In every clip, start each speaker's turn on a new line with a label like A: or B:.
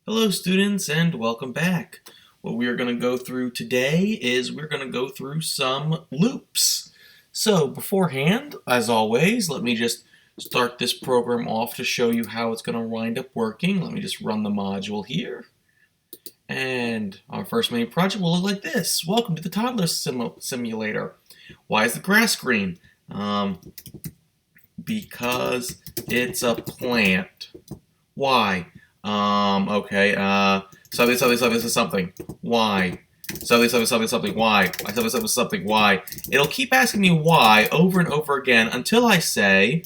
A: Hello students and welcome back. What we are going to go through today is we're going to go through some loops. So beforehand, as always, let me just start this program off to show you how it's going to wind up working. Let me just run the module here. And our first main project will look like this. Welcome to the toddler simulator. Why is the grass green? Because it's a plant. Why? Okay, something. Why? Something. Why? Something. Why? It'll keep asking me why over and over again until I say,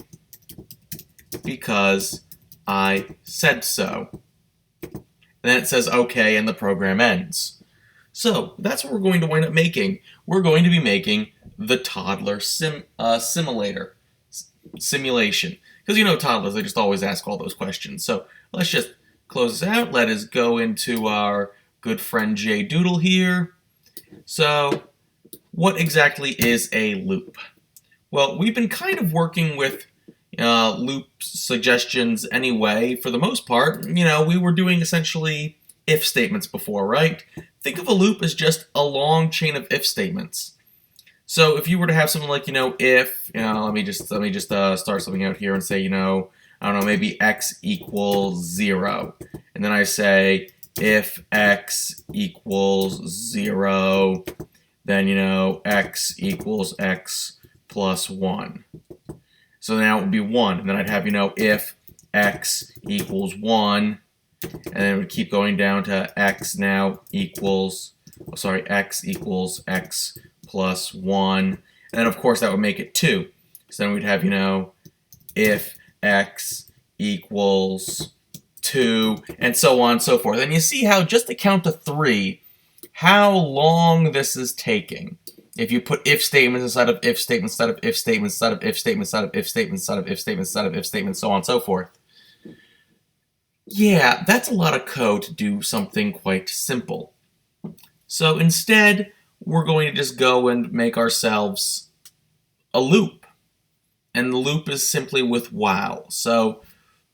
A: because I said so. And then it says okay and the program ends. So that's what we're going to wind up making. We're going to be making the toddler simulation. Because you know toddlers, they just always ask all those questions. So let's just close this out. Let us go into our good friend J Doodle here. So what exactly is a loop? Well, we've been kind of working with loop suggestions anyway. For the most part, you know, we were doing essentially if statements before, right? Think of a loop as just a long chain of if statements. So if you were to have something like, if, let me just start something out here and say, I don't know, maybe x equals 0. And then I say, if x equals 0, then, x equals x plus 1. So now it would be 1. And then I'd have, if x equals 1, and then it would keep going down to x now equals, x equals x plus 1. And then, of course, that would make it 2. So then we'd have, if x equals 2, and so on and so forth. And you see how just to count to 3, how long this is taking. If you put if statements inside of if statements inside of if statements inside of if statements inside of if statements inside of if statements inside of if statements, so on and so forth. Yeah, that's a lot of code to do something quite simple. So instead, we're going to just go and make ourselves a loop. And the loop is simply with while. So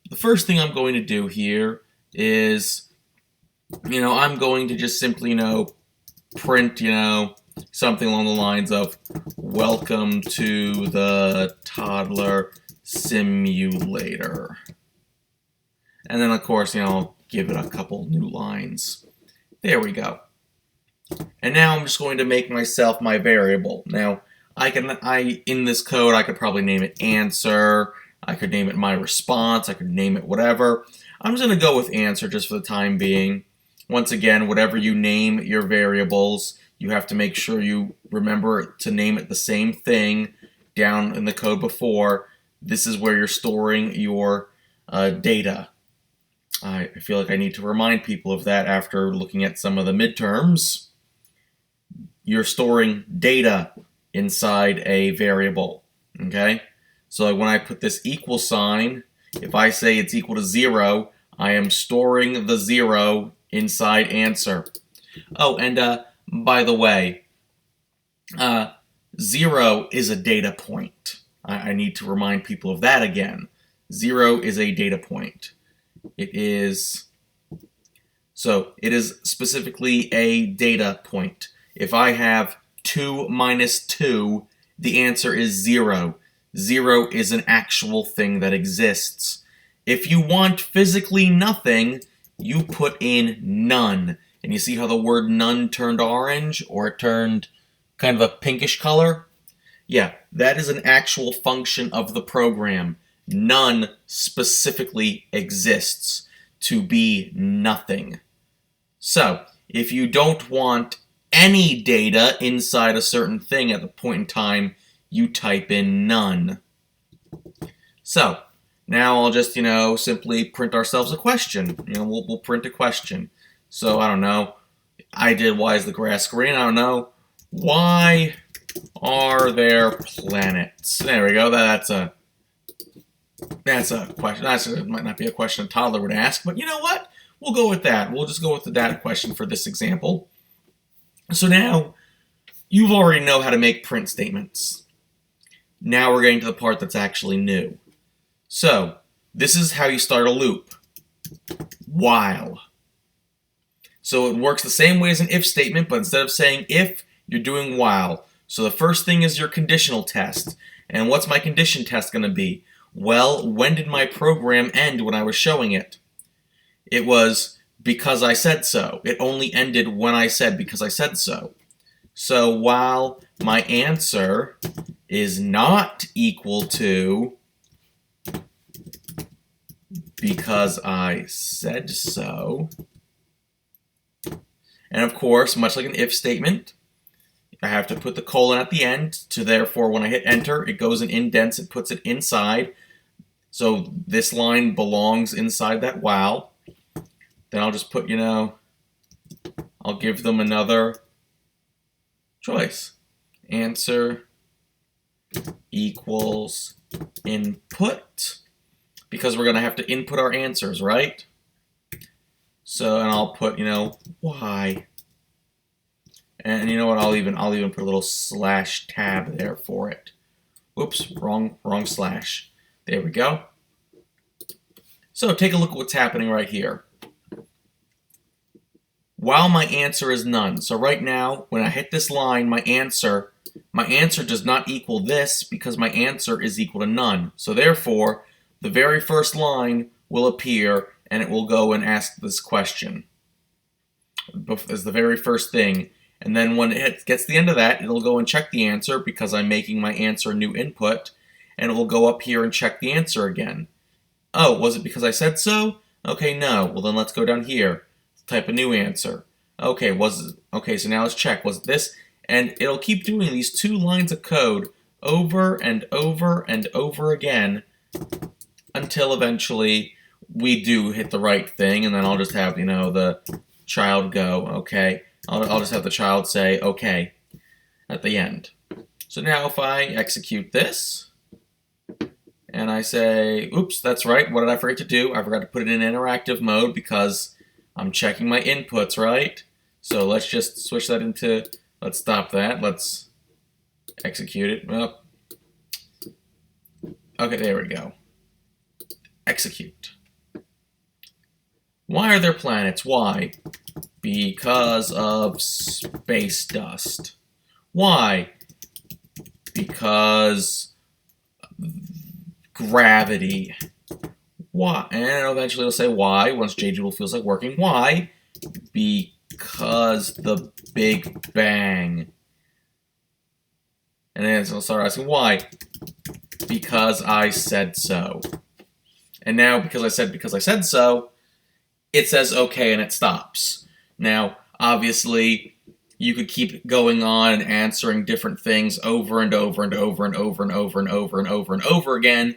A: the first thing I'm going to do here is, I'm going to just simply, print, something along the lines of welcome to the toddler simulator. And then, of course, I'll give it a couple new lines. There we go. And now I'm just going to make myself my variable. Now, in this code, I could probably name it answer. I could name it my response. I could name it whatever. I'm just going to go with answer just for the time being. Once again, whatever you name your variables, you have to make sure you remember to name it the same thing down in the code before. This is where you're storing your data. I feel like I need to remind people of that after looking at some of the midterms. You're storing data inside a variable, okay? So when I put this equal sign, if I say it's equal to 0, I am storing the 0 inside answer. Oh, and by the way, 0 is a data point. I need to remind people of that again. 0 is a data point. It is specifically a data point. If I have 2 minus 2, the answer is 0. 0 is an actual thing that exists. If you want physically nothing, you put in none. And you see how the word none turned orange, or it turned kind of a pinkish color? Yeah, that is an actual function of the program. None specifically exists, to be nothing. So, if you don't want any data inside a certain thing at the point in time, you type in none. So, now I'll just, simply print ourselves a question. We'll print a question. So, I don't know. I did why is the grass green? I don't know. Why are there planets? There we go. That's a question. That might not be a question a toddler would ask, but you know what? We'll go with that. We'll just go with the data question for this example. So now, you've already know how to make print statements. Now we're getting to the part that's actually new. So, this is how you start a loop. While. So it works the same way as an if statement, but instead of saying if, you're doing while. So the first thing is your conditional test. And what's my condition test going to be? Well, when did my program end when I was showing it? It was because I said so. It only ended when I said because I said so. So while my answer is not equal to because I said so, and of course, much like an if statement, I have to put the colon at the end, to therefore when I hit enter, it goes and indents and puts it inside. So this line belongs inside that while. Then I'll just put, I'll give them another choice. Answer equals input, because we're going to have to input our answers, right? So, and I'll put, y. And you know what? I'll even put a little slash tab there for it. Whoops, wrong slash. There we go. So take a look at what's happening right here. While my answer is none. So right now, when I hit this line, my answer does not equal this because my answer is equal to none. So therefore, the very first line will appear and it will go and ask this question as the very first thing. And then when it gets to the end of that, it'll go and check the answer because I'm making my answer a new input, and it will go up here and check the answer again. Oh, was it because I said so? Okay, no. Well, then let's go down here. Type a new answer. Okay, so now let's check. Was it this? And it'll keep doing these 2 lines of code over and over and over again until eventually we do hit the right thing, and then I'll just have, the child go, okay. I'll just have the child say, okay, at the end. So now if I execute this, and I say, oops, that's right, what did I forget to do? I forgot to put it in interactive mode because I'm checking my inputs, right? So let's just switch that into, let's stop that, let's execute it. Well, okay, there we go. Execute. Why are there planets? Why? Because of space dust. Why? Because gravity. Why? And eventually it'll say why, once JDoodle feels like working. Why? Because the Big Bang. And then it'll start asking why? Because I said so. And now, because I said so, it says okay and it stops. Now, obviously, you could keep going on and answering different things over and over and over and over and over and over and over and over again,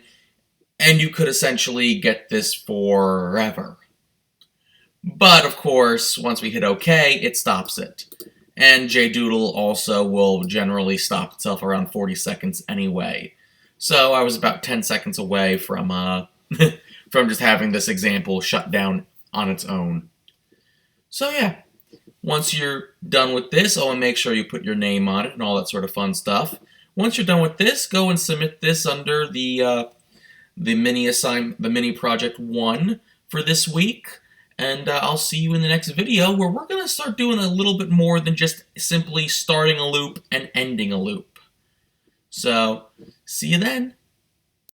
A: and you could essentially get this forever. But, of course, once we hit OK, it stops it. And JDoodle also will generally stop itself around 40 seconds anyway. So I was about 10 seconds away from from just having this example shut down on its own. So yeah, once you're done with this, and make sure you put your name on it and all that sort of fun stuff. Once you're done with this, go and submit this under the mini project 1 for this week. And I'll see you in the next video where we're going to start doing a little bit more than just simply starting a loop and ending a loop. So, see you then.